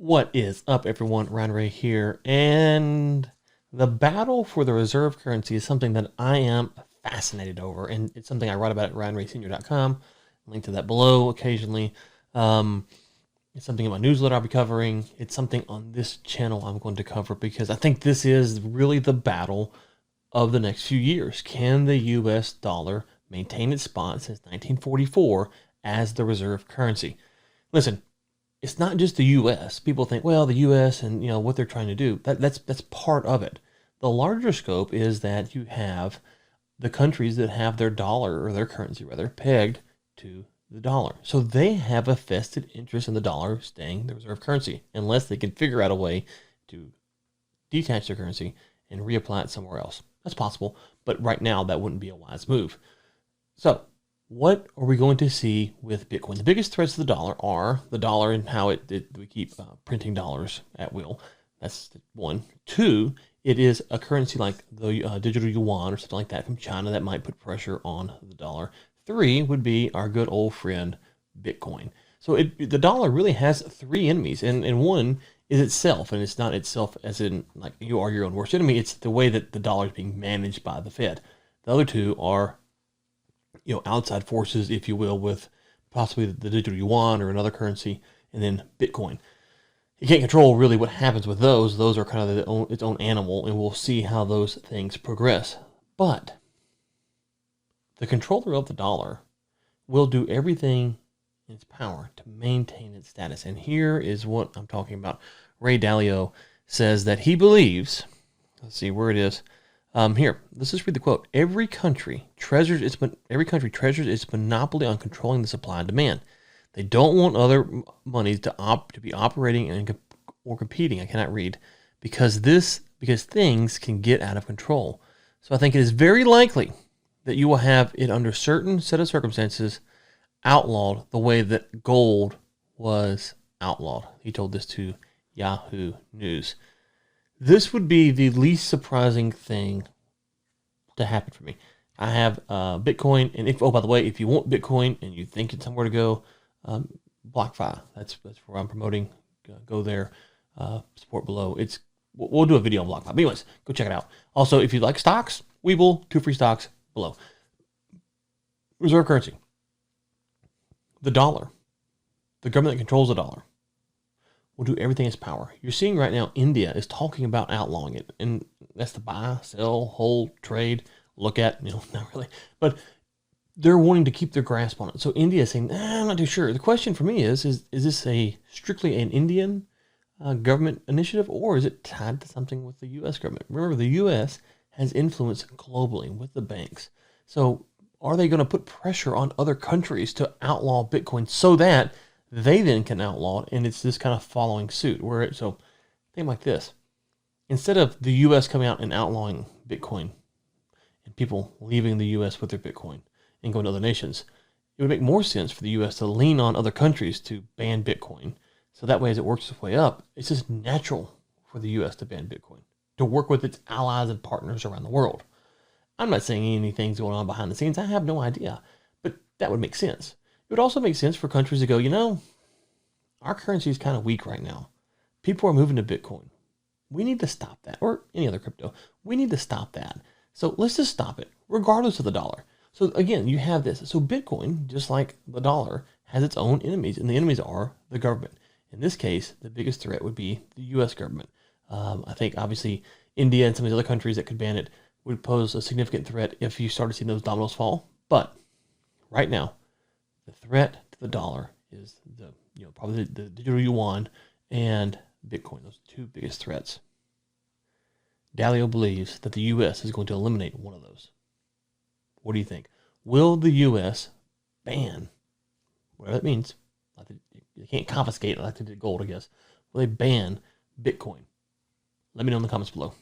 What is up, everyone? Ryan Ray here, and the battle for the reserve currency is something that I am fascinated over, and it's something I write about at ryanraysenior.com. Link to that below occasionally. It's something in my newsletter I'll be covering. It's something on this channel I'm going to cover because I think this is really the battle of the next few years. Can the U.S. dollar maintain its spot since 1944 as the reserve currency? Listen, it's not just the U.S. People think, well, the U.S. and what they're trying to do. That's part of it. The larger scope is that you have the countries that have their dollar, or their currency rather, pegged to the dollar. So they have a vested interest in the dollar staying the reserve currency, unless they can figure out a way to detach their currency and reapply it somewhere else. That's possible, but right now that wouldn't be a wise move. So what are we going to see with Bitcoin? The biggest threats to the dollar are the dollar and how we keep printing dollars at will. That's one. Two, it is a currency like the digital yuan or something like that from China that might put pressure on the dollar. Three would be our good old friend Bitcoin. So the dollar really has three enemies, and one is itself, and it's not itself as in like you are your own worst enemy. It's the way that the dollar is being managed by the Fed. The other two are outside forces, if you will, with possibly the digital yuan or another currency, and then Bitcoin. You can't control really what happens with those. Those are kind of its own animal, and we'll see how those things progress. But the controller of the dollar will do everything in its power to maintain its status. And here is what I'm talking about. Ray Dalio says that he believes, let's see where it is. Here, let's just read the quote. Every country treasures its monopoly on controlling the supply and demand. They don't want other monies to be operating or competing. I cannot read because things can get out of control. So I think it is very likely that you will have it under certain set of circumstances outlawed the way that gold was outlawed. He told this to Yahoo News. This would be the least surprising thing to happen for me. I have Bitcoin, and by the way, if you want Bitcoin and you think it's somewhere to go, BlockFi. That's where I'm promoting. Go there, support below. We'll do a video on BlockFi. But anyways, go check it out. Also, if you like stocks, Webull, 2 free stocks below. Reserve currency. The dollar. The government that controls the dollar will do everything in its power. You're seeing right now India is talking about outlawing it. And that's the buy, sell, hold, trade, look at, not really. But they're wanting to keep their grasp on it. So India is saying, I'm not too sure. The question for me is this strictly an Indian government initiative, or is it tied to something with the U.S. government? Remember, the U.S. has influence globally with the banks. So are they going to put pressure on other countries to outlaw Bitcoin so that they then can outlaw it, and it's this kind of following suit? So think like this. Instead of the U.S. coming out and outlawing Bitcoin and people leaving the U.S. with their Bitcoin and going to other nations, it would make more sense for the U.S. to lean on other countries to ban Bitcoin. So that way, as it works its way up, it's just natural for the U.S. to ban Bitcoin, to work with its allies and partners around the world. I'm not saying anything's going on behind the scenes. I have no idea, but that would make sense. It would also make sense for countries to go, our currency is kind of weak right now. People are moving to Bitcoin. We need to stop that, or any other crypto. We need to stop that. So let's just stop it, regardless of the dollar. So again, you have this. So Bitcoin, just like the dollar, has its own enemies, and the enemies are the government. In this case, the biggest threat would be the U.S. government. I think, obviously, India and some of these other countries that could ban it would pose a significant threat if you started seeing those dominoes fall. But right now, the threat to the dollar is probably the digital yuan and Bitcoin. Those are the two biggest threats. Dalio believes that the U.S. is going to eliminate one of those. What do you think? Will the U.S. ban, whatever that means, they can't confiscate it like they did gold, I guess. Will they ban Bitcoin? Let me know in the comments below.